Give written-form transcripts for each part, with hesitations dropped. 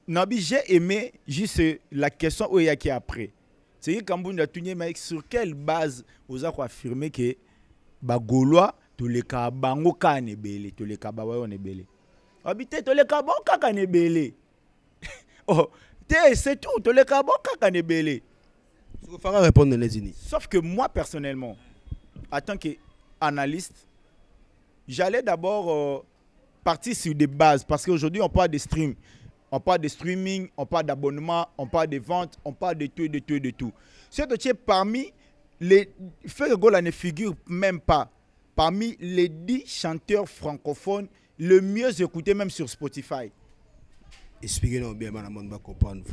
Nabi, j'ai aimé juste la question où il y a qui après. C'est que Kamboun a tenu, mais sur quelle base vous avez affirmé que les Gaulois, tous les cas, bango kane belé, tous les cas, bawa ne belé. Habité, tous les cas, bango kane belé. Oh, c'est tout, tous les cas, bango kane belé. Il faut répondre les unis. Sauf que moi, personnellement, en tant qu'analyste, j'allais d'abord partir sur des bases. Parce qu'aujourd'hui, on parle de stream. On parle de streaming, on parle d'abonnement, on parle de vente, on parle de tout, de tout, de tout. C'est que tu es parmi les... Ferregola ne figure même pas parmi les 10 chanteurs francophones le mieux écoutés même sur Spotify. Expliquez-nous bien, madame, on va comprendre.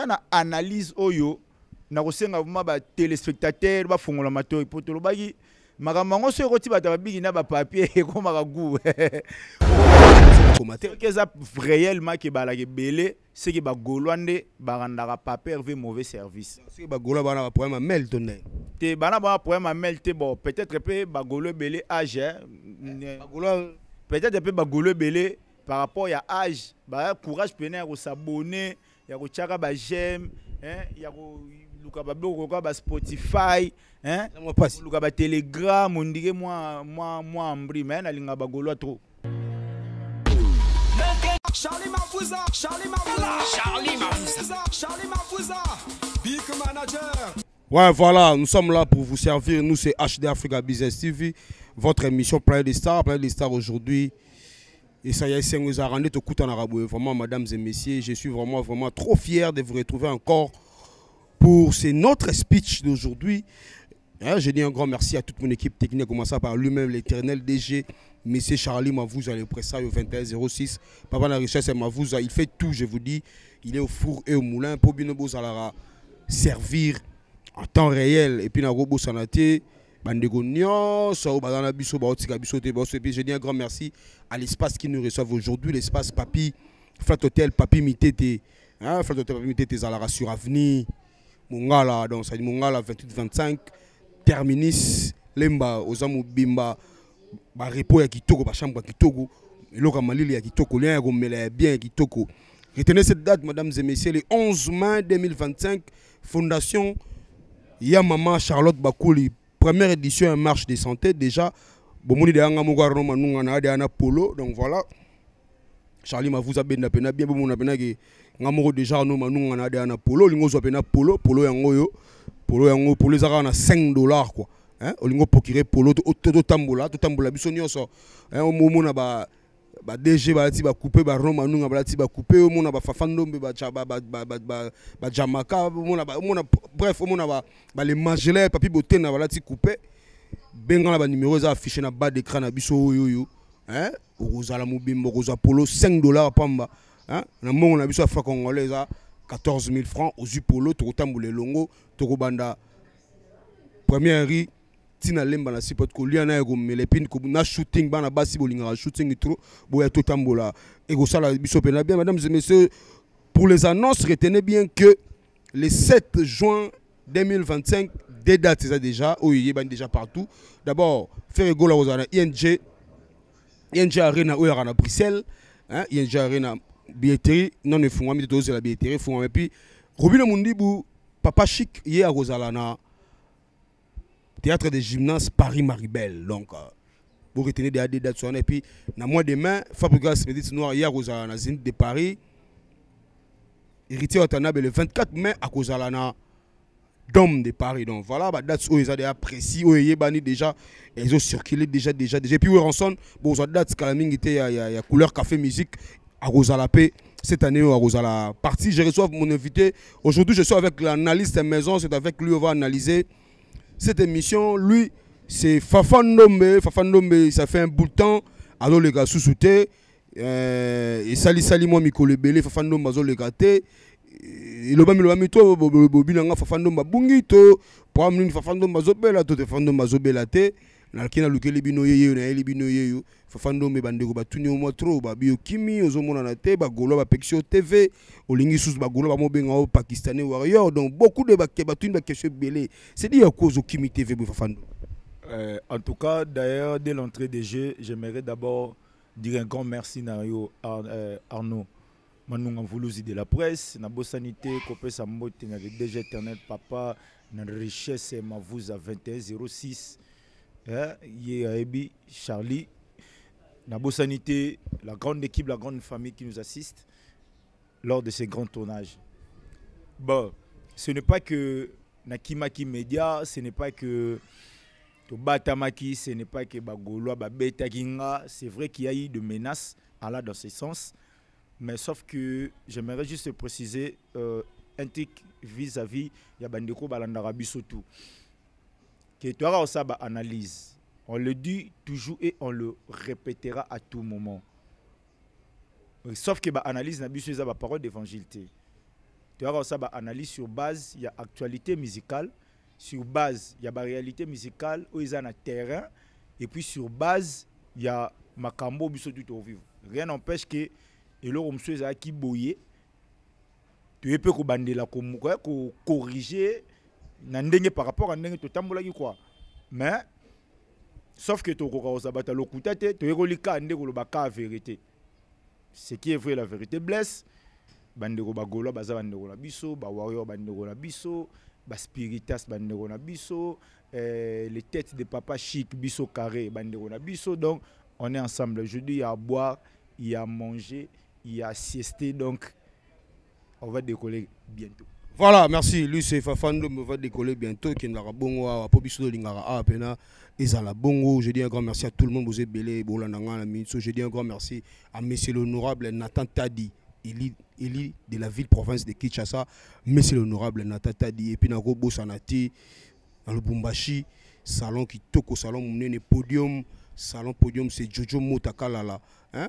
Na analyse oyo na kosenga ba téléspectateurs ba fongola mato ipotolo bagi magamango so roti ba tabigi na ba papier ko magagu commentaire que ça réellement que ba la belé c'est que ba golwande ba randaka papier ve mauvais service c'est ba gola ba na problème mail tonné te bana ba problème mail te bon peut-être pe ba golo belé âge ba golo peut-être pe ba golo belé par rapport à âge ba courage peine à s'abonner ya ko chaka ba j'aime hein ya ko luka ba blo ko ba Spotify hein luka ba Telegram ondige moi ambri mais na linga ba golo trop. Charlie Mafouza, Charlie Mafouza, Charlie Mafouza, Charlie Mafouza, Big Manager. Ouais, voilà, nous sommes là pour vous servir. Nous, c'est HD Africa Business TV, votre émission Planète des Stars. Planète des Stars aujourd'hui. Et ça y est, c'est nous a rendu tout en arabe. Vraiment, mesdames et messieurs, je suis vraiment trop fier de vous retrouver encore pour notre speech d'aujourd'hui. Je dis un grand merci à toute mon équipe technique, commençant par lui-même, l'éternel DG, Monsieur Charlie Mafouza, le pressage au 2106. Papa la richesse Mafouza, il fait tout, je vous dis. Il est au four et au moulin pour bien nous servir en temps réel. Et puis, na robo sanaté, bandegonion, ça au badana biso, baotika biso te bosso. Et puis, je dis un grand merci à l'espace qui nous reçoit aujourd'hui, l'espace Papi, Flat Hotel, Papi Mitete, Flat Hotel, Papi Mitete, Zalara sur Avenue, Mongala, donc ça dit Mongala 28-25. Terminus lemba ozamu bimba ba repo ya kitoko ba chambre ya kitoko eloka malili ya kitoko lien ya komela bien ya kitoko. Retenez cette date mesdames et messieurs, le 11 mai 2025, fondation ya maman Charlotte Bakouli, première édition en marche de santé déjà bomoni de anga mugaro manunga na de ana polo. Donc voilà, Charlie Mafouza benda pena bien bomona pena ke ngamoko déjà no manunga na de ana polo lingo zo pena polo yango yo polo yango pour les arabes on a $5 quoi hein olingo pokire polo to tambola biso nyonso hein au moment na ba DG ba ti ba couper ba Roma nunga ba ti ba couper au moment ba fafandombe ba jamaka mona bref au moment ba les magelais papi boté na ba ti couper benga na ba numéro za affiché na bas d'écran na biso yo hein ozala mobimbo oza polo $5 pamba hein na mongo na biso Afrique congolaise 14 000 francs aux polo tokotambola longo tokobanda première ri tina lemba na sipot ko liana ego melepine ko na shooting bana basi bolinga shooting trop boya totambola ego sala biso pena bien. Mesdames et messieurs, pour les annonces, retenez bien que le 7 juin 2025 des dates c'est déjà déjà partout. D'abord faire ego la ozana ING Arena ou à Bruxelles hein ING Arena billetterie non ne font pas de la billetterie font et puis Robino Mundibu Papa Chic hier à Rosalana théâtre de gymnase Paris Maribel. Donc vous retenez des dates et puis dans mois demain Fabrigas Médite Noir hier à Rosalana Zénith de Paris héritier Watanabe le 24 mai à Rosalana Dôme de Paris. Donc voilà bah dates où ils ont déjà précis où ils bani déjà ils ont circulé déjà et puis Ranson bon ça date calaming était il y a couleur café musique à Rosalapé cette année à Rosala partie. Je reçois mon invité aujourd'hui, je suis avec l'analyste maison, c'est avec lui on va analyser cette émission. Lui c'est Fafandombe, ça fait un bout de temps alors les gars sous-souté et sali moi Miko Lebele Fafandombe azo le gâté il va me toi bobinanga Fafandombe bungito pour amener Fafandombe azo bela to Fafandombe azo belate na kina lukeli bino yeyo na eli bino yeyo Fafandombe bandeko batuni au moins trop ba biokimi ozomona na te ba golo ba pexio TV olingi sous ba golo ba mobenga au pakistanais warrior. Donc beaucoup de ba batuni ba question belé c'est dit à cause au kimi TV Fafandombe En tout cas, d'ailleurs, dès l'entrée des jeux, j'aimerais d'abord dire un grand merci à Arnaud. Manunga Voulouzi de la presse, na Sanité, Kopé Sambote, na le DG éternel papa, na richesse Mavouza 2106. Ebi Charlie, na Sanité, la grande équipe, la grande famille qui nous assiste lors de ces grands tournages. Bon, ce n'est pas que Nakimaki Media, ce n'est pas que Tobatamaki, ce n'est pas que Bagolo, Babeta Kinga. C'est vrai qu'il y a eu de menaces dans ce sens. Mais sauf que j'aimerais juste préciser un truc vis-à-vis de Bandeko Balandarabi surtout. Que tu auras aussi une analyse. On le dit toujours et on le répétera à tout moment. Sauf que l'analyse n'a pas la parole d'évangile. Tu auras aussi une analyse sur base, il y a actualité musicale, sur base, il y a la réalité musicale, où ils ont un terrain, et puis sur base, il y a Makambo Bissodut au vivre. Rien n'empêche que et là, on se qui boyer, tu peux corriger par rapport à ce que quoi. Mais, sauf que tu as la vérité. Ce qui est vrai, la vérité blesse. Bandeko Bagolo, Bazabandeko Nabiso, Bawario Bandeko Nabiso, Baspiritas Bandeko Nabiso, les têtes de papa chic, Biso carré, Bandeko Nabiso. Donc, on est ensemble. Aujourd'hui, il y a à boire, il y a à manger. Il y a siesté, donc on va décoller bientôt. Voilà, merci. Lui, c'est Fafando, on va décoller bientôt. Qui n'a pas bongo, à Pobiso Lingara, à Pena, et à la bongo. Je dis un grand merci à tout le monde. Vous êtes belé, Bolananga, la Minso. Je dis un grand merci à Monsieur l'honorable Nathan Tadi, élu de la ville-province de Kinshasa. Monsieur l'honorable Nathan Tadi, et puis Nago Bosanati, dans le Bumbashi, salon qui toque au salon, mon podium. Salon podium, c'est Jojo Motakalala. Hein?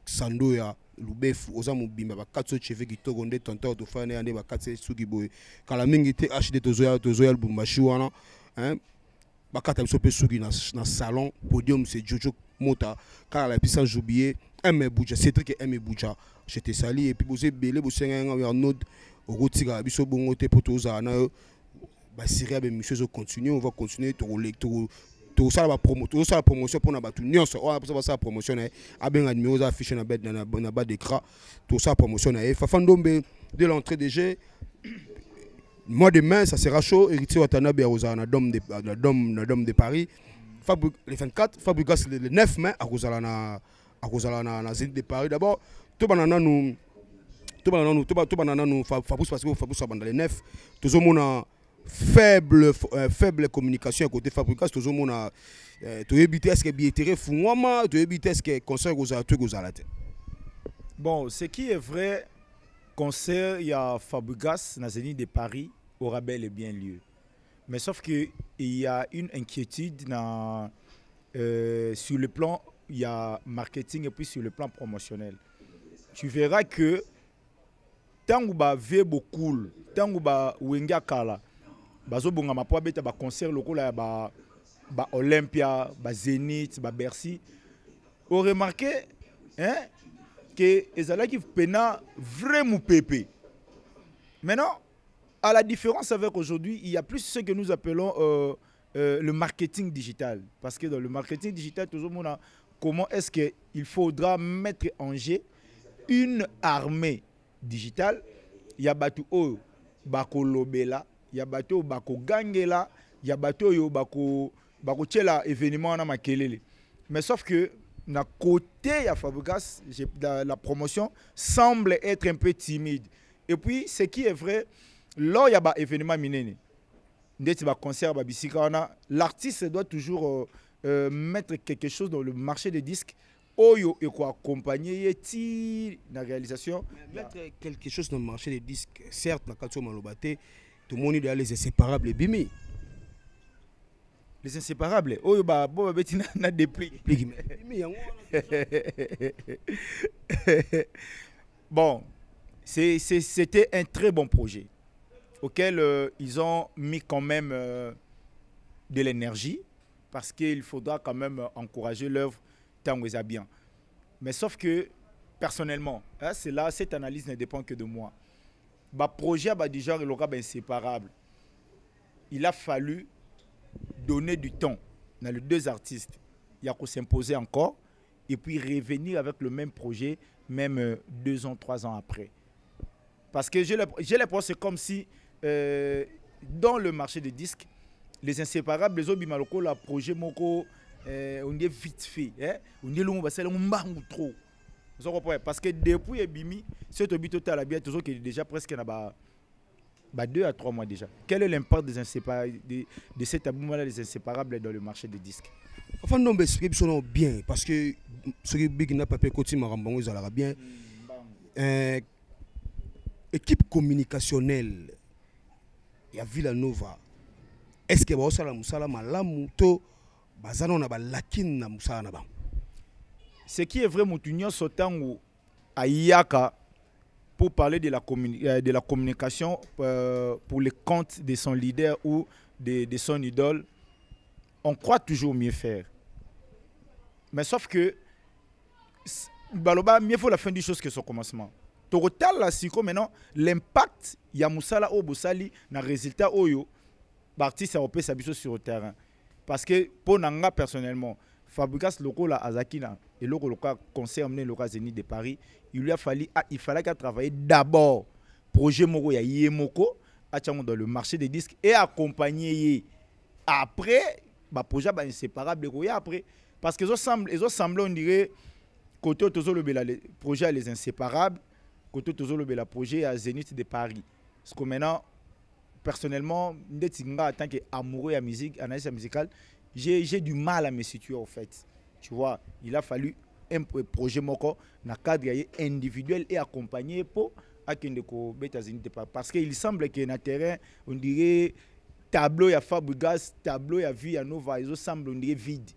Sando ya Lubef oza mobimba ba 4 cheveux qui togonde tonton to fane ande ba 4 suki boy kala mingi te HD tozoya Lubumbashi wana hein ba 4 biso pe suki na salon podium c'est Jojo Mota kala la puissance oublié Aimé Bouja c'est truc Aimé Bouja je te sali et puis vous belé vous senga nga node okotika biso bongo te potoza na ba Syria be monsieur zo continuer on va continuer tout ça la promotion pour na batu nyonso on va ça promotion a ben numéro affiché na bas d'écran tout ça promotion et Fafandombe de l'entrée des jeux mois de mai ça sera chaud héritier Watanabe à na dom de Paris le 24 Fabrigas le 9 mai à Rosala na Zénith de Paris d'abord tout banana nous Fabrice parce que Fabrice a le 9 tout mona faible communication à côté Fabricas tout le monde a évité est-ce que billetterie fouama tu évité est-ce que concert aux alate. Bon, ce qui est vrai, concert il y a Fabricas dans Zénith de Paris aura bel et bien lieu. Mais sauf que il y a une inquiétude sur le plan il y a marketing et puis sur le plan promotionnel. Tu verras que tant que ba vebo cool, tant que ba wenga kala bazo bonga mapo beta ba concert lokola ba Olympia, ba Zénith, ba Bercy. On remarqué hein que ezala qui pena vraiment pépé. Maintenant à la différence avec aujourd'hui, il y a plus ce que nous appelons le marketing digital parce que dans le marketing digital tout le monde a comment est-ce que il faudra mettre en jeu une armée digitale. Il y a batu o bako lobela, il y a batu bako gangela, il y a batu yo bako tchela événement na makelele. Mais sauf que na côté ya Fabrikas, la promotion semble être un peu timide. Et puis ce qui est vrai, là il y a ba événement minene. Ndeti ba concert ba bisika na, l'artiste doit toujours mettre quelque chose dans le marché des disques. Oyo et quoi accompagner la réalisation. Mettre quelque chose dans le marché des disques, certes, dans le Malobate, tout le monde est les inséparables bimi. Les inséparables, oyo ba bo beti na des prix. Bon, c'était un très bon projet auquel ils ont mis quand même de l'énergie parce qu'il faudra quand même encourager l'œuvre. Bien. Mais sauf que personnellement, hein, cette analyse ne dépend que de moi. Le projet du genre il aura inséparable. Il a fallu donner du temps dans les deux artistes, il y a qu'à s'imposer encore et puis revenir avec le même projet, même 2 ans, 3 ans après. Parce que j'ai l'impression c'est comme si dans le marché des disques, les inséparables, les autres bimaloko, le projet moko, on est vite fait, on est long, on trop. Parce que depuis Ebimi, c'est au but total, toujours qui est déjà presque 2 à 3 mois déjà. Quel est l'impact des inséparables, de cet abonnement-là des inséparables dans le marché des disques? Enfin, non, mais c'est bien, parce que ce qui est n'a pas pu continuer à remboursser, ça ira bien. Équipe communicationnelle, il y a Villanova. Est-ce que vous avez musala malamu to bazano na balakin na musala na ba? Ce qui est vrai, Moutounion Sotango à Iyaka pour parler de la communication pour les comptes de son leader ou de son idole, on croit toujours mieux faire. Mais sauf que Baloba, mieux faut la fin des choses que son commencement. Total là, si maintenant l'impact ya musala au bosali na résultat oyo l'artiste européen s'habille sur le terrain. Parce que pour Nanga personnellement, Fabrikas Loko la Azakina et Loko Loka concert amené Loka Zénith de Paris, il fallait qu'à travailler d'abord projet Moko ya Yemoko dans le marché des disques et accompagner après bah projet bah inséparable après parce que ils ont semblé on dirait côté toujours le projet les inséparables côté toujours le projet à Zénith de Paris. Parce que maintenant personnellement, en tant qu'amoureux de la musique, analyste musicale, j'ai du mal à me situer en fait. Tu vois, il a fallu un projet moko na cadre individuel et accompagné pour Akendeko États-Unis parce qu'il semble que na terrain on dirait tableau ya Fabregas, tableau ya Villanova, ils semblent on dirait vide.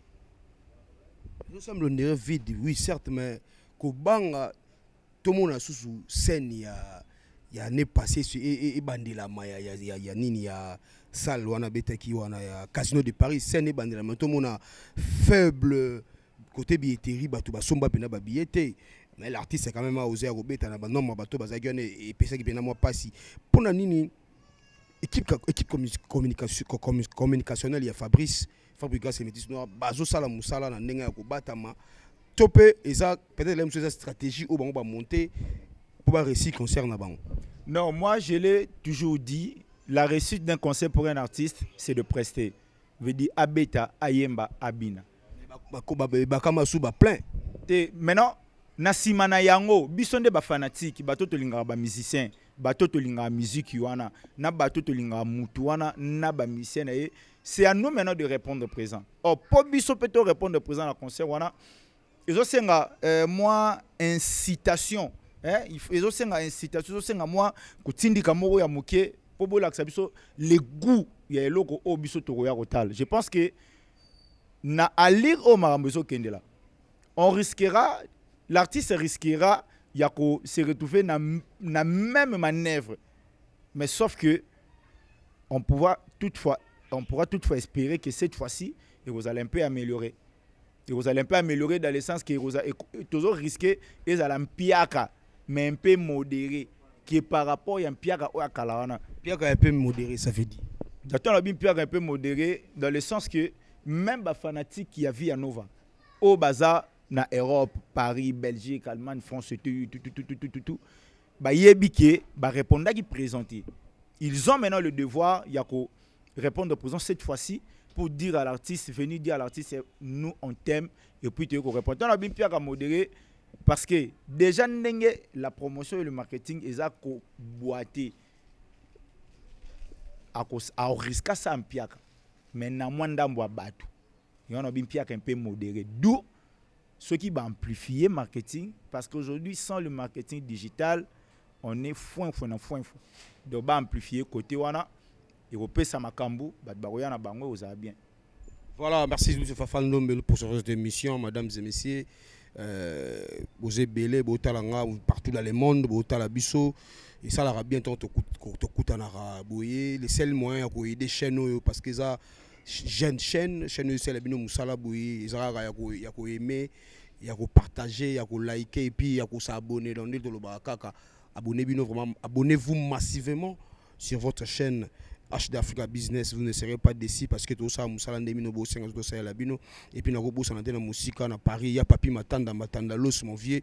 Ils semblent on dirait vide, oui certes, mais Kobanga tout le monde a sous scène ya ne passé et bandila ya nini ya salle wana betaki wana ya Casino de Paris scène bandila mais tout le monde a faible côté billetterie bato basomba pena ba billetté mais l'artiste est quand même osé à robeta na ba nombre bato bazagone et pesa ki pena moi passi pona nini équipe communicationnelle ya Fabrice et Métis Noir bazo sala musala na ndenge ya kobatama topé et ça peut-être la même chose stratégie au bango ba monter. Réussite concert na bango. Non, moi je l'ai toujours dit, la réussite d'un concert pour un artiste, c'est de prester. Veut dire abeta, ayemba, abina. Bakama souba plein. Maintenant, nasimana yango, bisonde ba fanatique, bato to linga ba musicien, bato to linga musique yuana, na bato to linga mutu wana, na ba musicien et c'est à nous maintenant de répondre présent. Oh, pour biso peut répondre présent à la concert wana. Ils ont moi incitation. Ils ont une incitation, ils ont moi kutindi kamoro ya moké pour bola biso le goût ya eloko o biso to ya rotal. Je pense que na alir o marambeso kendela. On risquera, l'artiste risquera ya ko se retrouver na même manœuvre. Mais sauf que on pourra toutefois espérer que cette fois-ci vous allez un peu améliorer. Et vous allez un peu améliorer dans le sens que vous allez toujours risquer et allez piaka mais un peu modéré qui est par rapport à un piaka ou à Kalawana. Piaka un peu modéré, ça veut dire. J'attends la piaka un peu modéré dans le sens que même les fanatiques qui a Villanova au bazar na Europe, Paris, Belgique, Allemagne, France, tout, bah yebike, bah répondre qui présenté. Ils ont maintenant le devoir yako répondre présent cette fois-ci pour dire à l'artiste, venir dire à l'artiste nous on t'aime et puis tu répondre. Dans la piaka modéré. Parce que déjà, la promotion et le marketing, ils ont boité à risque ça en piaka. Mais na moins d'amboa batu. Il y a un piaka un peu modéré. D'où ce qui va amplifier le marketing. Parce qu'aujourd'hui, sans le marketing digital, on est foin. Donc, va amplifier côté wana. Européen Samakambu, Badbaroya na bango, vous avez bien. Voilà, merci M. Fafal Nombel pour cette émission, mesdames et messieurs. Vous êtes belé, vous êtes partout dans le monde, vous êtes à la bisso. Et ça, là, bientôt, les seuls moyens pour aider les chaînes, parce que ça, jeune chaîne, c'est la bino musala boui, ils ont aimé, ils ont partagé, ils ont liké, et puis ils ont s'abonner dans le baraka. Abonnez-vous massivement sur votre chaîne HD Africa Business, vous ne serez pas déçus parce que tout ça, Moussala Ndemino Bosseng, Labino, et puis Nago Bossa Nantena Moussika, na Paris, il y a Papi Matanda, Los, mon vieux,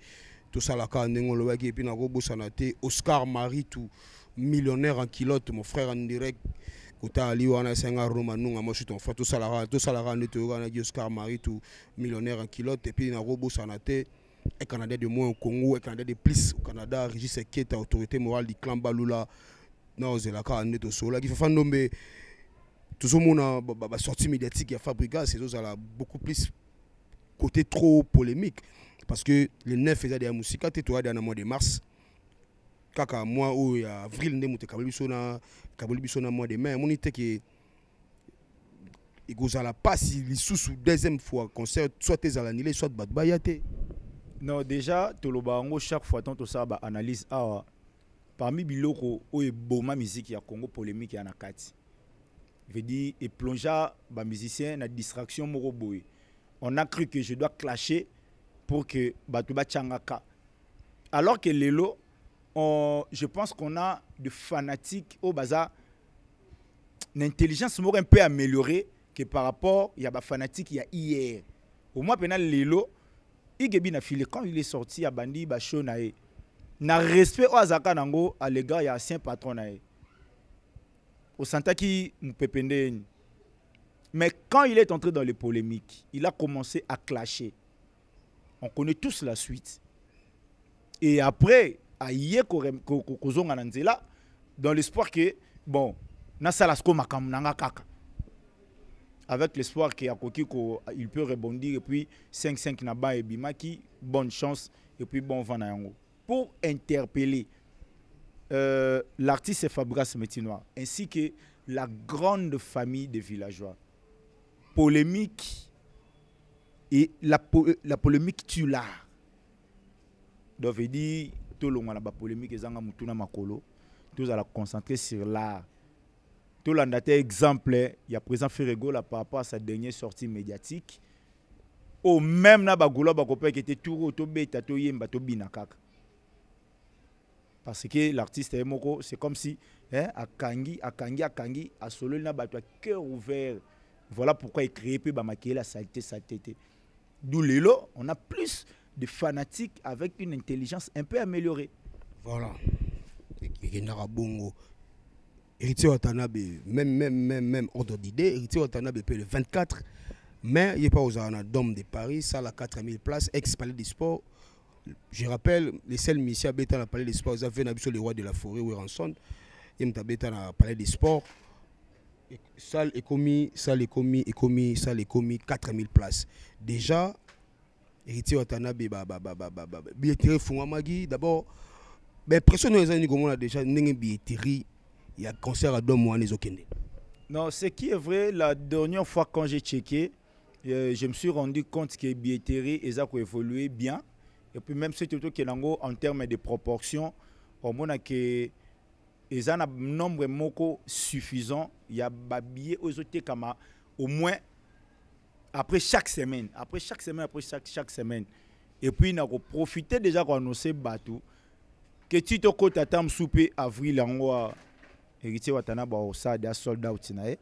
tout ça, la carte, et puis Nago Bossa Nante, Oscar Marie, tout millionnaire en kilote, mon frère en direct, Kota Ali, Wana Senga Romanunga, moi je suis ton frère, tout ça, la Oscar Marie, tout millionnaire en kilote, et puis Nago Bossa Nante, et Canadien de moins au Congo, et Canadien de plus au Canada, Régis Eketa, autorité morale du clan Balula. Non, c'est la carte de Sola qui fait faire nommer tout ce monde a sortie médiatique et Fabrica, c'est beaucoup plus côté trop polémique parce que les 9 faisaient des musiques à toi dans le mois de mars. Kaka mois où il y a avril ne monte Kabulibisona mois de mai, mon était que il goza la passe il sous deuxième fois concert soit tes alanilé soit Badbayate. Non, déjà Tolobango chaque fois tant tout ça ba analyse parmi biloko oye boma musique ya Congo polémique ya nakati. Veut dire et plongear ba musicien na distraction moko boye. On a cru que je dois clasher pour que batuba changaka. Alors que lelo je pense qu'on a de fanatiques au bazar l'intelligence moko un peu améliorée que par rapport il y a ba fanatique il y a hier. Au moins pendant lelo Igebi na file quand il est sorti à bandi ba show nae. Na respect au Azaka Nango à l'égard il y a ancien patron nae. Au Santaki Mpepende. Mais quand il est entré dans les polémiques, il a commencé à clasher. On connaît tous la suite. Et après, à Yé Kozonga Nanzela, dans l'espoir que, bon, Nasalasko Makam Nanga Kaka. Avec l'espoir qu'il peut rebondir et puis 5-5 Naba et Bimaki, bonne chance et puis bon vent Nayango. Pour interpeller l'artiste Fabrice Metinoir ainsi que la grande famille des villageois. Polémique et la polémique tue l'art. Donc il dit tout le monde a polémique et zanga mutuna makolo, tous à la concentrer sur l'art. Tout l'andate exemple, il y a présent Ferrego là par rapport à sa dernière sortie médiatique. Au même na bagula bakope qui était tout to beta to yemba to binakaka. Parce que l'artiste est moko, c'est comme si akangi a solo na bato à cœur ouvert. Voilà pourquoi il crée peu bamaquer la saleté. D'où l'élo, on a plus de fanatiques avec une intelligence un peu améliorée. Voilà. Et Narabongo. Héritier Watanabe, même ordre d'idée, Héritier Watanabe peut le 24 mai, il n'est pas aux Anadom de Paris, ça la 4000 places, ex-palais des sports. Je rappelle, les seuls missions à la palais des sports, ils avaient sur le roi de la forêt, Ranson, ils ont été à palais des sports. Salle est commis, 4000 places. Déjà, Héritier Watanabe, billetterie Fouamagi, d'abord, personne n'a déjà une billetterie. Il y a un concert à Dom Mouane Zokende. Non, ce qui est vrai, la dernière fois quand j'ai checké, je me suis rendu compte que la billetterie a évolué bien. Et puis même c'est tout en termes de proportions, on a que il y a un nombre moko suffisant. Il y a des billets aux autres au moins après chaque semaine. Après chaque semaine. Et puis on a profité déjà qu'on annonce Batou que tu te côté à souper avril en Héritier Watanabe au stade des soldats au Tinae.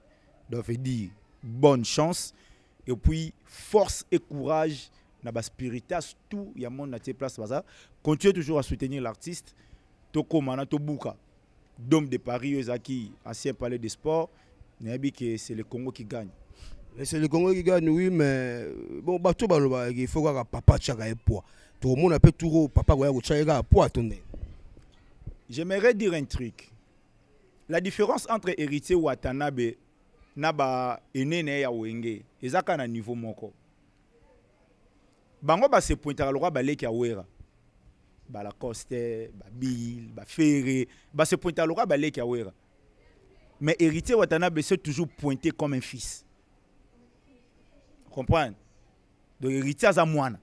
Donc il dit bonne chance et puis force et courage na ba spiritas tout il y a monde na tes place ça. Continue toujours à soutenir l'artiste. Toko mana to buka. Dôme de Paris Ozaki ancien palais des sports. Nabi que c'est le Congo qui gagne. C'est le Congo qui gagne oui mais bon bato baloba il faut que papa tchaka et poids. Tout le monde appelle tout papa goya tchaka poids attendez. J'aimerais dire un truc. La différence entre Héritier Watanabe naba enene ya wenge ezaka na niveau moko. Bango ba se pointer le roi baleki awera. Ba la Coste, ba Bill, ba Ferré, ba se pointer le roi baleki awera. Mais Héritier Watanabe s'est toujours pointé comme un fils. Comprendre? Donc Héritier za mwana.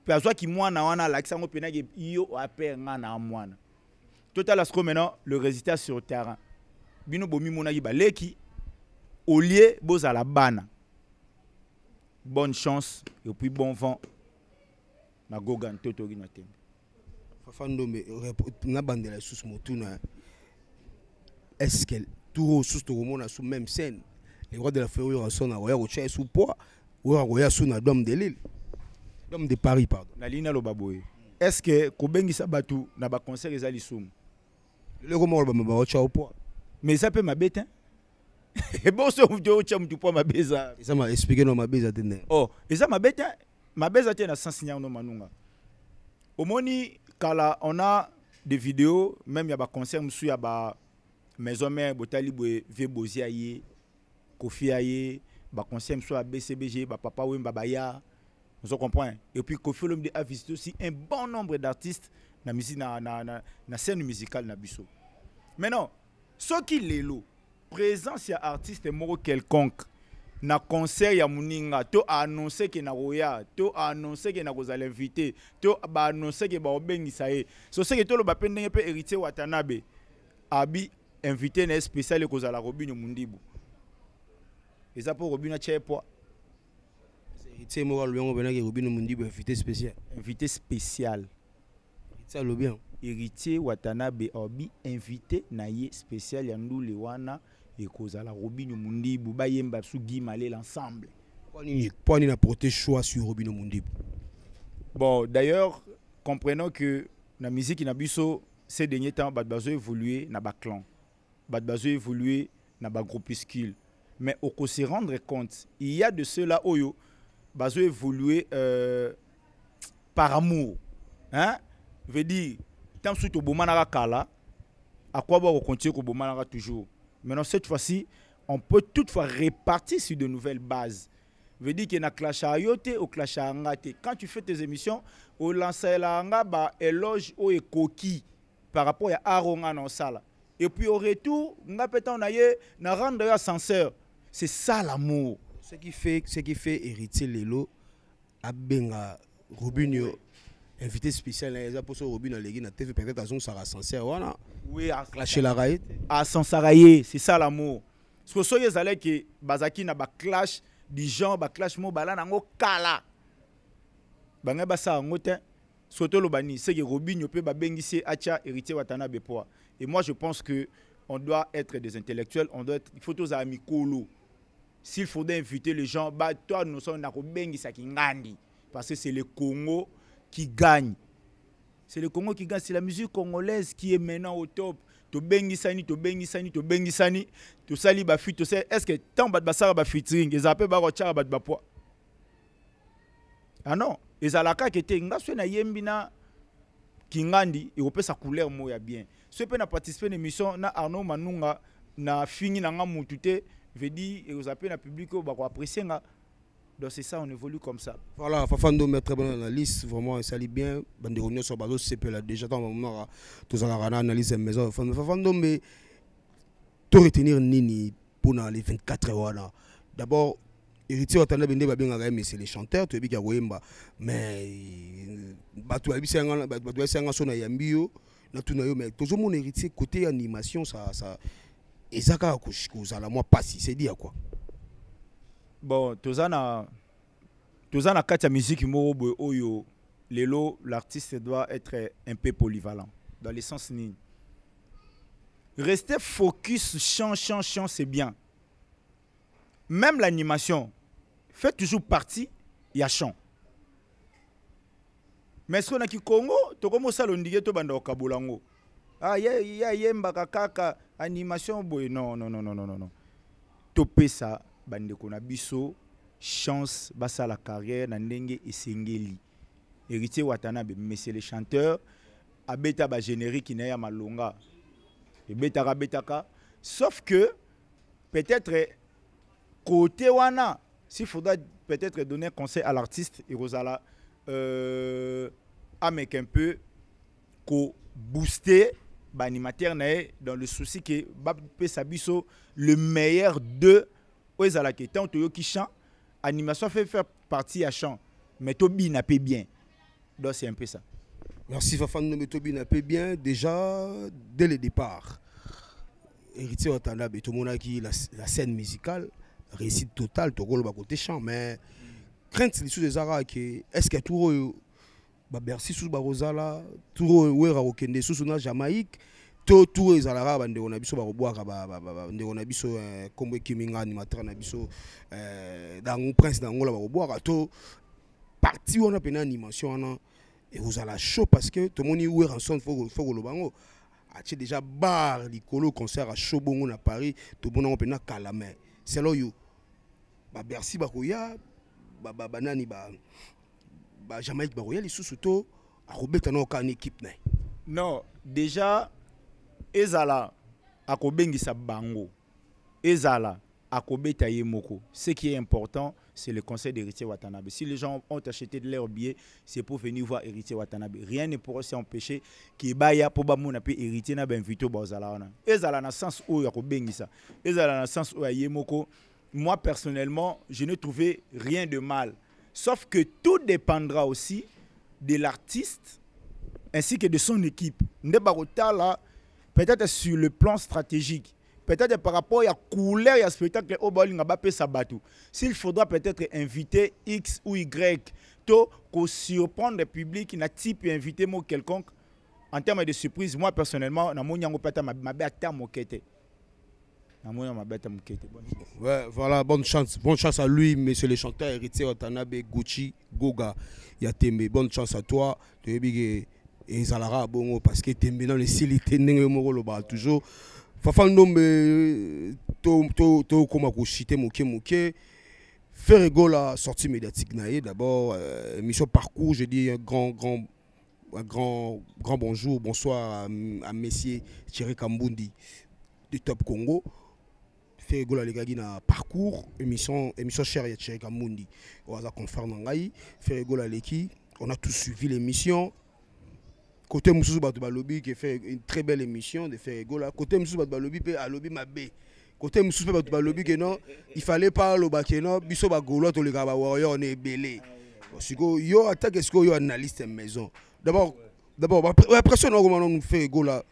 Pe azwa ki mwana wana la kisango penage yo ape ngana mwana. Total Asco maintenant le résultat sur le terrain. Bino bomi monagi baleki au lieu boza la bana. Bonne chance et puis bon vent. Na gogan totori na tembe. Fafando me na bande la sous motuna. Est-ce que tout sous tout le monde sous même scène les rois de la ferroviaire en son roya au chai sous poids ou roya sous na dôme de l'île dôme de Paris pardon na lina lo baboy est-ce que ko bengisa batu na ba concert ezali sumu le comment ba ba chai au poids mais ça peut m'abêter et bon so vous tu tu poids mabeza ça m'a expliqué non mabeza tene oh et ça m'abêter mabeza tena sans signal no manunga omoni kala on a des vidéos même ya ba concert musu ya ba maison mère botali boye ve bozia ye kofi aye ba conseil soit BCBG ba papa Wemba Baya vous comprenez et puis Kofi Olomide a visité aussi un bon nombre d'artistes na musique na scène musicale na biso maintenant ce qui lelo présence ya artiste moko quelconque na concert ya muninga to annoncer que na roya to annoncer que na kozala invité to ba annoncer que ba obengisa ye so ce que to lo ba pendenge pe héritier Watanabe abi invité na spécial kozala Robinho Mundibu et ça pour Robinho Tchepo héritier moral bien on venait que Robinho Mundibu invité spécial ça le bien héritier Watanabe abi invité na ye spécial ya ndule wana et kozala Robinho Mundibu ba yemba su Guimale l'ensemble pour ni na porter choix sur Robinho Mundibu bon d'ailleurs comprenons que la musique na biso ces derniers temps bat bazo évoluer na ba clan bat bazo évoluer na ba groupuscule mais au qu'on se rendre compte il y a de ceux-là oyo bazo évoluer par amour hein veut dire tant sous to bomana kala à quoi va continuer ko bomana toujours maintenant cette fois-ci on peut toutefois répartir sur de nouvelles bases veut dire que na clash à yote au clash à ngate quand tu fais tes émissions au lancer la ngaba éloge au coquille par rapport à aronga non sala et puis au retour nga pétant na ye na rendre ascenseur c'est ça l'amour ce qui fait héritier Lelo abenga Robinho invité spécial les pour ce Robinho légui na TV peut-être à son ascenseur wana oui à clasher la raït ascenseur c'est ça l'amour parce que soyez allé que bazaki na ba clash du genre ba clash mo bala nango kala banga ba sa ngote soto lo bani c'est que Robinho peut ba bengisi acha héritier Watanabe poa et moi je pense que on doit être des intellectuels on doit être il faut tous amis colo s'il faudrait inviter les gens bah toi nous sommes na ko bengisa kingandi parce que c'est le Congo qui gagne c'est le Congo qui gagne c'est la musique congolaise qui est maintenant au top to bengisani to sali ba fit to c'est est-ce que tant ba basara ba featuring ils appellent ba rocha ba poa ah non ils alaka que te nga so na yembina kingandi et opesa couleur mo ya bien ce peut na participer une émission na Arnaud Manunga na fini na nga mutute veut dire et vous appelez na public ba ko apprécier nga donc c'est ça on évolue comme ça voilà Fafando met très bonne analyse vraiment ça lit bien bande réunion sur bazo CP là déjà dans moment tous en analyse maison Fafando mais to retenir nini pour dans les 24 heures là d'abord héritier Watanabe bende ba benga mais c'est les chanteurs tu bika koyemba mais batu abisenga batu abisenga sona yambio na tuna yo mais toujours mon héritier côté animation ça ezaka kozala moi passi c'est dit à quoi bon tozana kati ya musique moko oyo lelo l'artiste doit être un peu polyvalent dans le sens ni rester focus chant c'est bien même l'animation fait toujours partie ya chant mais ce qu'on a qui Congo to comme ça l'ondige to banda okabolango ah yemba kaka animation boy non topé ça bande ko na biso chance basa la carrière na ndenge esengeli héritier Watanabe mais c'est le chanteur abeta ba générique na ya malonga et betaka sauf que peut-être côté wana s'il faudra peut-être donner conseil à l'artiste et Rosala avec un peu ko booster ba animateur dans le souci que ba sabiso le meilleur de Oezala qui tant to yo qui chant animation fait faire partie à chant mais Tobi n'a pas bien donc c'est un peu ça. Merci Fafando mais Tobi n'a pas bien déjà dès le départ héritier Watanabe tout le monde a qui la scène musicale réussite totale to rôle ba côté chant mais crainte les sous des ara que est-ce que tout ba Bercy sous ba Rosala tout wera okende sous na Jamaïque tout ezalaka bandeko na biso bakobwaka bandeko na biso kombo ekiminga animateur na biso dango prince dango la bakobwaka to parti wana pena animation wana ekozala chaud parce que tomoni Oué Ranson faut koloba ngo atie déjà bar likolo concert à chaud bongo na Paris to bonango pena kala mais c'est là yo ba Bercy bakoya banani ba Jamaïque bakoya lisusu to akobeta na okana équipe na non déjà ezala akobengisa bango ezala akobeta yemoko. Ce qui est important, c'est le conseil d'Héritier Watanabe. Si les gens ont acheté de leur billet, c'est pour venir voir Héritier Watanabe. Rien ne pourra s'empêcher que baya pour bamona pe héritier na benvito bazala. Ezala na sens où yakobengisa. Ezala na sens où yemoko. Moi personnellement, je n'ai trouvé rien de mal. Sauf que tout dépendra aussi de l'artiste ainsi que de son équipe. Ndebarota là, peut-être sur le plan stratégique, peut-être par rapport à la couleur et à spectacle au bowling à Sabatou. S'il faudra peut-être inviter X ou Y, pour surprendre le public, n'a type invité moi quelconque en termes de surprise, moi personnellement, na mon yango pata ma bête moquette. Ouais, voilà, bonne chance à lui, monsieur le chanteur Héritier Watanabe, Gucci, Goga, Yatembe, bonne chance à toi. Tu es et Zalara bon parce que tu es dans les cilités toujours Fafan nombe to comme chité moké Ferrego la sortie médiatique naïe d'abord émission parcours, je dis un grand bonjour, bonsoir à messieurs Thierry Kambundi du Top Congo. Ferrego la les na parcours émission chère Thierry Kambundi on va confirmer ngai Ferrego la leki on a tous suivi l'émission. Côté Moussou Batouba-Lobby qui fait une très belle émission de Ferrego là. Côté Moussou Batouba-Lobby peut à Lobby Mabé. Côté Moussou Batouba-Lobby que non, il fallait pas le baquet non, biso ba golo to le gaba warrior on est belé. Parce que yo attaque est-ce que yo analyste maison. D'abord après non comment nous Ferrego là.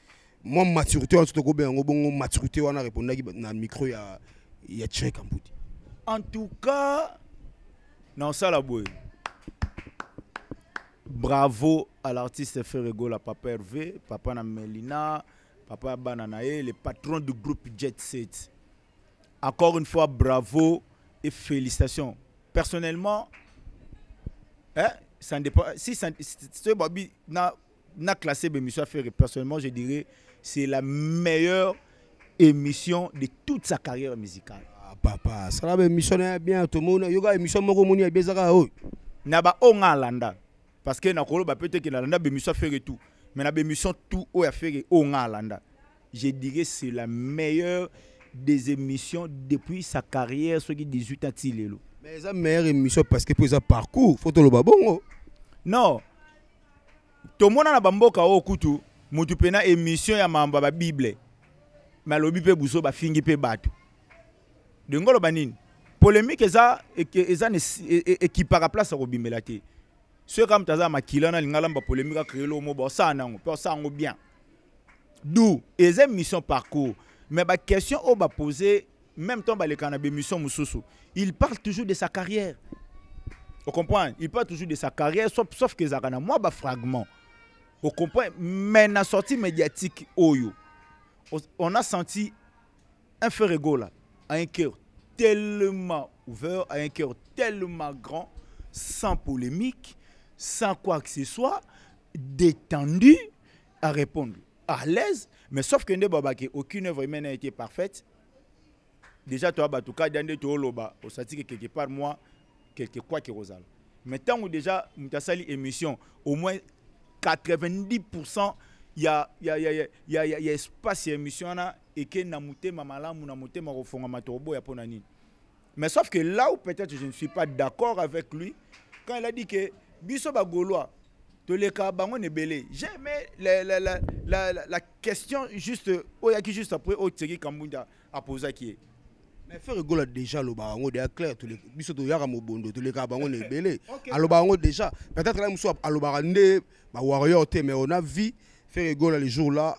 Moi maturité on tout bien bon maturité on a répondu na micro ya Thierry Kambundi. En tout cas non ça la boue. Bravo à l'artiste Ferrego, la papa Hervé, papa Melina, papa Bananae, les patrons du groupe Jet Set. Encore une fois, bravo et félicitations. Personnellement, ça dépend. Si ce Bobby n'a classé l'émission Ferré, personnellement, je dirais c'est la meilleure émission de toute sa carrière musicale. Ah, papa, ça va émission bien tout le monde. Yoga émission moko moni bien ça Naba onga landa. Parce que na kolo ba peut-être que na bémission faire tout mais na bémission tout o ya faire o ngalanda je dirais c'est la meilleure des émissions depuis sa carrière ce qui 18 ans tilelo mais la meilleure émission parce que pour ça parcours faut to lo babongo non to mona na bamboka o kutu mutu pena émission ya mamba ba bible mais lobi pe buso ba fingi pe batu de ngolo banini polémique eza qui para place à robimelaté. Ceux comme Taza Makilana, l'Ingalamba polémique a créé le mot ça bien. D'où les émissions parcours. Mais la question qu'on va poser, même temps les cannabis mission Moussoussou, il parle toujours de sa carrière. Vous comprenez? Il parle toujours de sa carrière, sauf que Zakana, moi, bah fragment. Vous comprenez? Mais dans la sortie médiatique, on a senti un Ferrego là, à un cœur tellement ouvert, à un cœur tellement grand, sans polémique. Sans quoi que ce soit, détendu à répondre, à l'aise, mais sauf que aucune œuvre humaine n'a été parfaite. Déjà, tu as tout cas, dans tu as au sati que quelque part, moi, quelque quoi qui rosal. Mais tant que déjà, tu as sali émission, au moins 90%, il y a espace émission et que na mouté mamala na mouté marofonga matorobo ya ponani. Mais sauf que là où peut-être je ne suis pas d'accord avec lui, quand il a dit que biso ba gaulois to le ka bango ne belé. J'aimais la question juste oyaki juste après au Thierry Kambundi a posé qui. Mais Ferrego là déjà le bango de clair to le biso to yara mobondo to le ka bango ne belé. Alo bango déjà peut-être là muso alo barande ba warrior té mais on a vu Ferrego là les jours là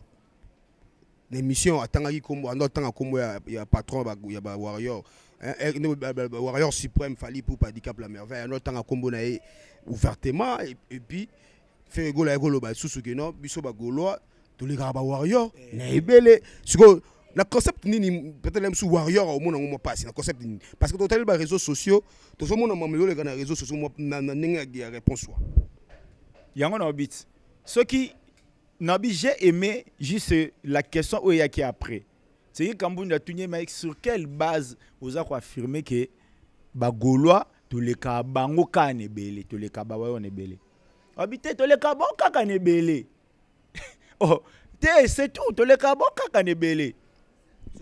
l'émission atangaki kombo ando tanga kombo ya patron ya ba warrior. Warrior suprême Fali pour handicap la merveille un temps à combo ouvertement et puis Ferrego la golo ba susu que non biso ba goloa tous les gars warrior na ebele siko la concept nini peut-être même sous warrior au monde on passe na concept nini parce que total les réseaux sociaux tout le monde a mamelo les réseaux sociaux na ninga réponse soit yango na bit ce qui nabi j'ai aimé juste la question où il y a qui après c'est que Kambunda Tunye mais sur quelle base vous avez affirmé que ba Gaulois tous les cas bango kane belé tous les cas ba on est belé habité tous les cas bango kane belé oh c'est tout tous les cas bango kane belé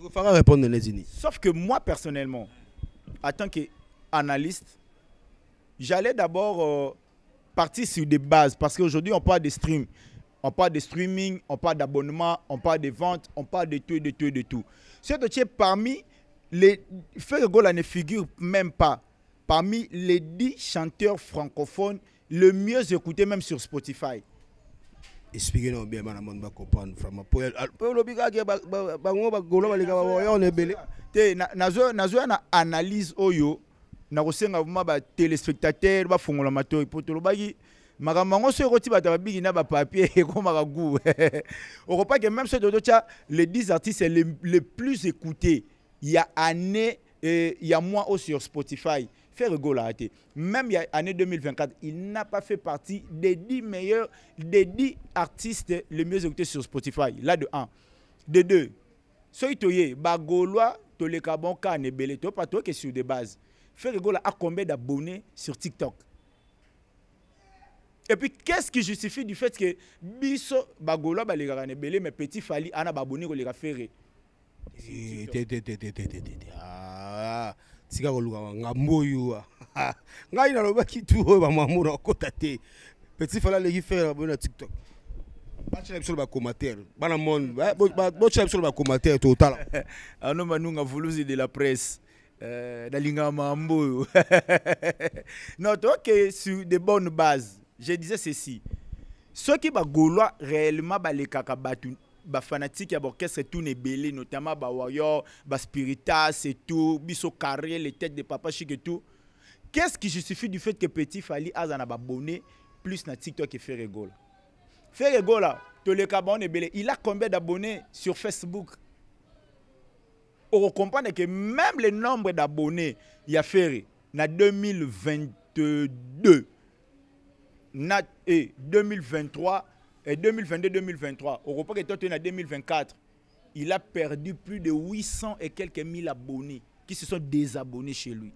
il faut répondre les unis sauf que moi personnellement en tant qu'analyste j'allais d'abord partir sur des bases parce qu'aujourd'hui on parle de stream. On parle de streaming, on parle d'abonnement, on parle de vente, on parle de tout, de tout, de tout. C'est parmi les... Ferregola ne figure même pas parmi les 10 chanteurs francophones le mieux écoutés même sur Spotify. Expliquez-nous bien, madame, on va comprendre vraiment. Pour le biga, on est belé. Nazo na analyse oyo, na kosenga vraiment ba téléspectateurs, ba fongola mato pour tout le bagi. Magamango se roti batabigi na ba papier et comme magou. On repas que même ce les 10 artistes les plus écoutés il y a année il y a mois aussi sur Spotify. Fait rigoler. Même il y a année 2024, il n'a pas fait partie des 10 meilleurs des 10 artistes les mieux écoutés sur Spotify. Là de 1. De 2. Soy toye ba Gaulois to le kabon ka ne belé to pas toi que sur des bases. Fait rigoler à combien d'abonnés sur TikTok. Et puis, qu'est-ce qui justifie du fait que Bisso, Bagolo, Belé, mais Petit Fali, Anna Baboni, les Ferré. Ah, Tika Oluga, Ngamboyo. Ngaïna Lobaki, tout, Mamour, Kotate. Petit Fali, les Ferré, abonné à TikTok. Bachelor sur le commentaire. Banamon, Bachelor sur le commentaire total. Ah non, nous avons voulu de la presse. Dalinga Mambo. Non, toi, sur de bonnes bases. Je disais ceci. Ceux qui sont Gaulois réellement les kakabatu, les fanatiques de l'orchestre tout n'est belé, notamment les warriors, les spiritas et tout, biso carré, les têtes de papa chic et tout. Qu'est-ce qui justifie du fait que Petit Fali a un abonné plus na TikTok que Ferregola? Ferregola, tous les cabans est belé. Il a combien d'abonnés sur Facebook? On comprend que même le nombre d'abonnés, il y a fait en 2022. 2023 et 2022-2023, au repas que toi tu es en 2024, il a perdu plus de 800 et quelques mille abonnés qui se sont désabonnés chez lui.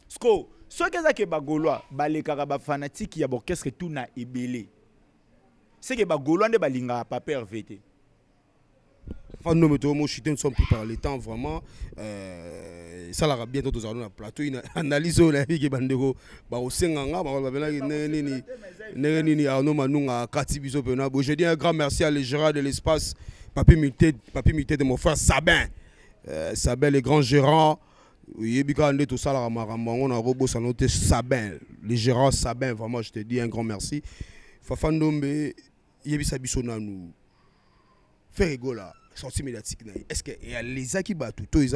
Sko, ce que ça que Bagolois, les carabas fanatiques qui a qu'est-ce que tout n'a ébélé. C'est que Bagolois ne balinga pas pervété. Enfin, nous mettons chité sommes plus par les temps vraiment. Ça l'a bientôt dans un plateau. Une analyse la vie qui bandego. Bah au Senganga, bah je dis un grand merci à les gérants de l'espace, Papi Muté de mon frère Sabin. Sabin, les grands gérants. Yébika tout ça là, on a robot ça noté Sabin. Les gérants Sabin, vraiment, je te dis un grand merci. Fafandombe, Yébisa Bissona nous. Ferregola, sortie médiatique. Est-ce que les gens qui battent tout, ils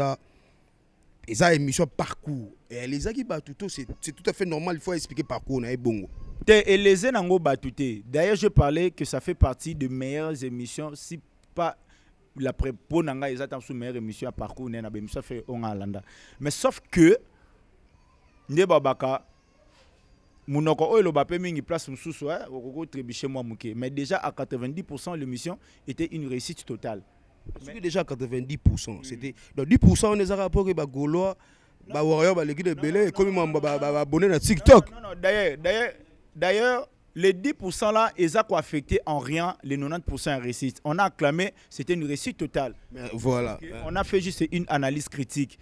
ont émission parcours. Et les gens qui battent tout, c'est tout à fait normal. Il faut expliquer parcours. Et les gens n'ont pas tout. D'ailleurs, je parlais que ça fait partie des meilleures émissions, si pas la prépo nanga ils attendent sous meilleure émission à parcours n'a émission fait on alanda. Mais sauf que ne babaka Mounoko oilo bapé mingi place msusu au trébucher moi mouké. Mais déjà à 90% l'émission était une réussite totale. Mais déjà à 90%, c'était donc 10% on les a rapports que Gaulois, warrior, l'équipe de Belé, comme abonné à TikTok. Non, d'ailleurs, les 10% là, ils ont affecté en rien les 90% réussite. On a acclamé, c'était une réussite totale. Mais voilà. On a fait juste une analyse critique.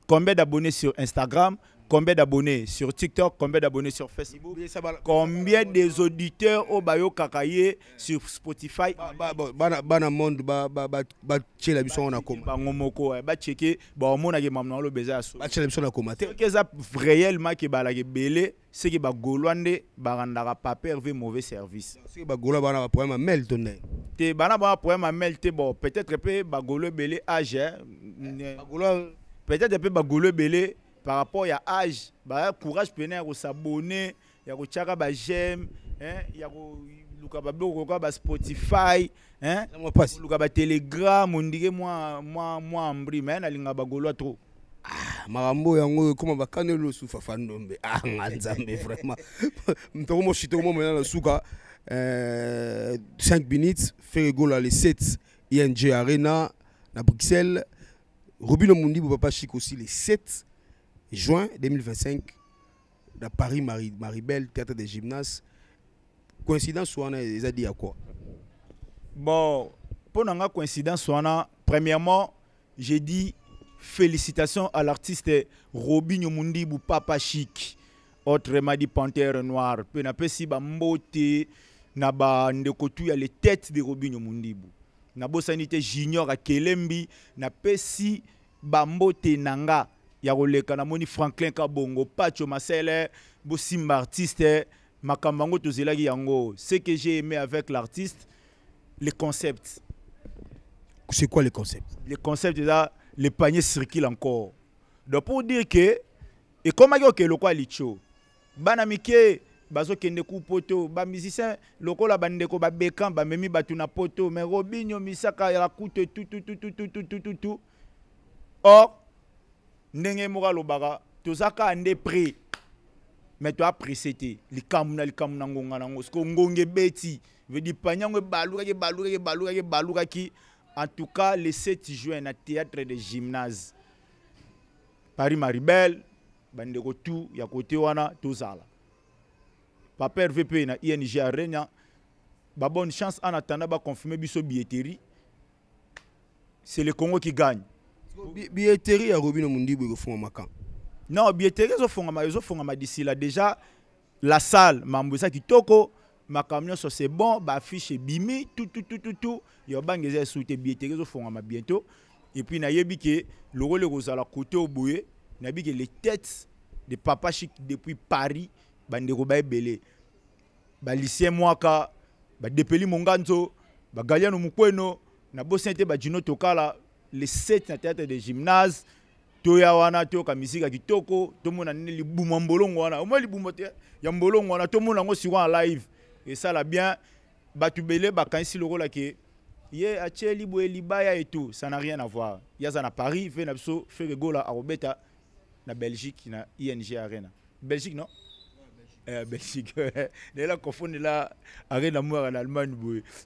Combien d'abonnés sur Instagram? Combien d'abonnés sur TikTok, combien d'abonnés sur Facebook, combien des auditeurs au Bayo Kakaye sur Spotify. Bana monde checker la mission on a comme. Bangomoko checker on a mamna lo beza so. Checker la mission on a commenté. Que ça réellement que balage belé, c'est que Golwande barandara pas pervé mauvais service. C'est que Gaulois bana problème à mail tonné. Te bana ba problème à mail te bon peut-être peu Gaulois belé âge. Peut-être peu Gaulois belé par rapport à l'âge, bah courage pénère au s'abonner, il y a au tchara bah j'aime, hein ya ko luka ba biloko ko ba Spotify hein luka ba Telegram ondike moi ambri mais na linga ba golwa trop. Marambo yango comment ba kanelo su Fafandombe nganzambe vraiment mtomo shitomo mena la suka 5 minutes faire goal à les 7 ING Arena à Bruxelles. Robino Mundi Papa Chic aussi le 7 juin 2025 à Paris Maribel théâtre des gymnases. Coïncidence ou on a dit à quoi? Bon, pour une coïncidence, premièrement, j'ai dit félicitations à l'artiste Robinho Mundi Papa Chic, autrement dit Panthère Noire. Puis na pesi ba mbote na ba ndekotu ya les têtes de Robinho Mundi. Na bo sanité junior à Kelembi na pesi ba mbote nanga ya roleka na moni Franklin Kabongo Pacho Masele bo simba artiste makambango tozelaki yango. Ce que j'ai aimé avec l'artiste, les concepts. C'est quoi les concepts? Les concepts là, les paniers circulent encore. Donc pour dire que et comme que le quoi licho banamike bazo kende ku poto ba musicien lokola bandeko ba bekan ba memi batuna poto mais Robinho misaka ya coûte tout. Or ndenge moka lobaka tozaka ande prix mais tu as précédé les kamuna ngonga nango sko ngonge beti veut dire panyango baluka ki en tout cas le 7 juin na théâtre de gymnase Paris Maribel bandeko tout ya côté wana tozala Papa RVP na ING Arena ba bonne chance en attendant ba confirmer biso billetterie. C'est le Congo qui gagne. Billetterie à Robinho Mundi bo fond makan. Non, billetterie zo fonga ma d'ici là déjà la salle mambusa kitoko makamyo so c'est bon ba affiche bimi tout yo bangeza souté billetterie zo fonga ma bientôt et puis na yebi ke le rôle rozala côté oboye na bi que les têtes de Papa Chic depuis Paris bandeko ba ebele ba lycée mwaka ba depeli monganzo ba galiano mukweno na bosente ba jino tokala les 7 na théâtre de gymnase toya wana to ka misika kitoko to mona ne libuma mbolongo wana o mo libuma te ya mbolongo wana to mona ngo sur en live et ça la bien batubele ba kansi loko la ke ye acheli boye libaya et tout ça n'a rien à voir ya za na Paris fait na biso fait gola a Robeta na Belgique na ING Arena Belgique non Belgique là confondre là Arena Moura en Allemagne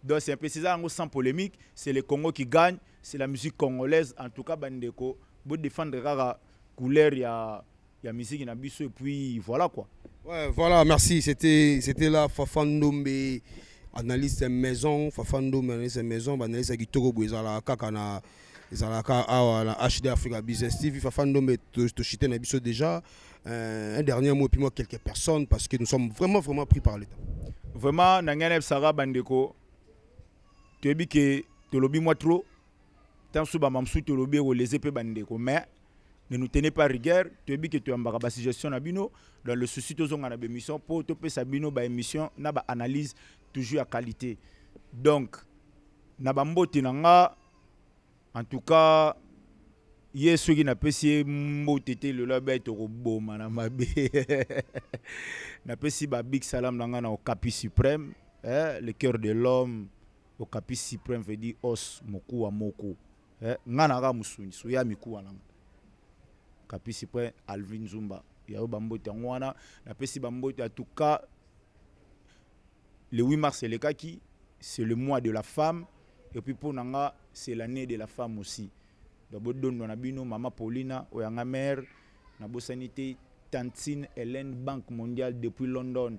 donc c'est un peu ça sans polémique c'est le Congo qui gagne c'est la musique congolaise en tout cas bandeko beau défendre rara couleur ya musique na biso et puis voilà quoi. Ouais, voilà, merci, c'était là Fafandombe analyste maison, Fafandombe analyste maison, analyste kitoko bozala kaka na ezalaka na HD Africa Business TV. Fafandombe to chité na biso déjà. Un dernier mot puis moi quelques personnes parce que nous sommes vraiment pris par l'état. Vraiment nangane sara bandeko. Tu dis que te lobi moi trop. Tant sous ba mamsou te lobi o les épées bandeko mais ne nous tenez pas rigueur, tu dis que tu as une gestion na bino dans le souci de ton émission pour te faire bino ba émission na ba analyse toujours à qualité. Donc na ba mbote nanga en tout cas hier ceux qui n'a pas si mbote le label to robo manama be na pesi ba big salam nanga na au Capi suprême le cœur de l'homme au Capi suprême veut dire os moku wa moko ngana ga musuni so ya miku wana Capi suprême Alvin Zumba ya bambote ngwana na pesi bambote en tout cas le 8 mars c'est le kaki c'est le mois de la femme et puis pour nanga c'est l'année de la femme aussi d'abord don na bino mama Paulina oyanga mère na bosanité Tantine Hélène Banque mondiale depuis London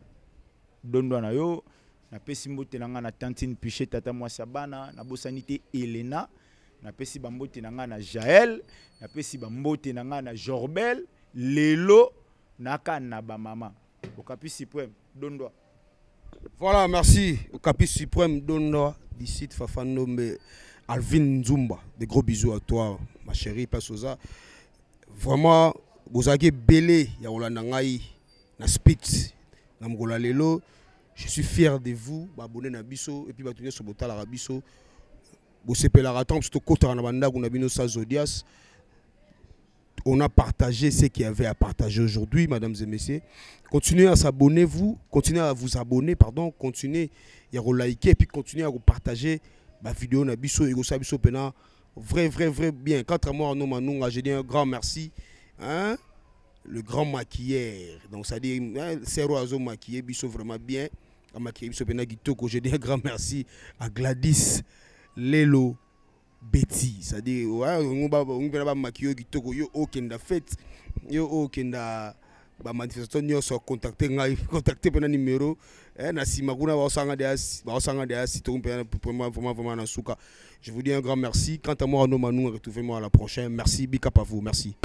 don na yo na pesi mbote nanga na Tantine Pichet tata moi sabana na bosanité Elena na pesi bambote nanga na Jaël na pesi bambote nanga na Jorbel lelo naka na ba mama au Capi suprême dondo. Voilà, merci au Capi suprême dondo d'ici Fafandombe Alvin Zumba. Des gros bisous à toi ma chérie Passoza. Vraiment vous avez belé ya Olanda ngai na Spitz na Mgola lelo. Je suis fier de vous, abonné na biso et puis batunya so botala biso. Bo sepela ratam sto kota na banda kuna bino sa Zodias. on a partagé ce qu'il y avait à partager aujourd'hui, mesdames et messieurs. Continuez à s'abonner, continuez à vous abonner, pardon, continuez à liker et puis continuez à vous partager la vidéo na biso et gosa biso pena vrai bien. Quant à moi, je dis un grand merci, hein, le grand maquilleur. Donc ça dit c'est Roazo maquillé biso vraiment bien, a maquillé biso pena kitoko. Je dis un grand merci à Gladys Lelo Betty, c'est-à-dire on va maquiller kitoko yo okenda fête yo okenda ba manifestation yo so contacter pena numéro na sima kuna ba osanga de asi to vraiment na suka. Je vous dis un grand merci. Quant à moi, nous retrouvez-moi à la prochaine. Merci, big up à vous, merci.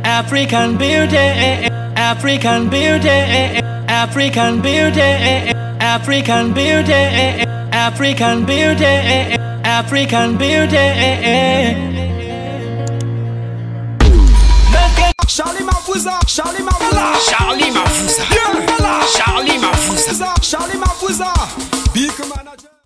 African beauty, African beauty, African beauty, African beauty, African beauty, African beauty. Charlie Mafouza, Charlie Mafouza, Charlie Mafouza, yeah, Charlie Mafouza, Charlie Mafouza, big manager.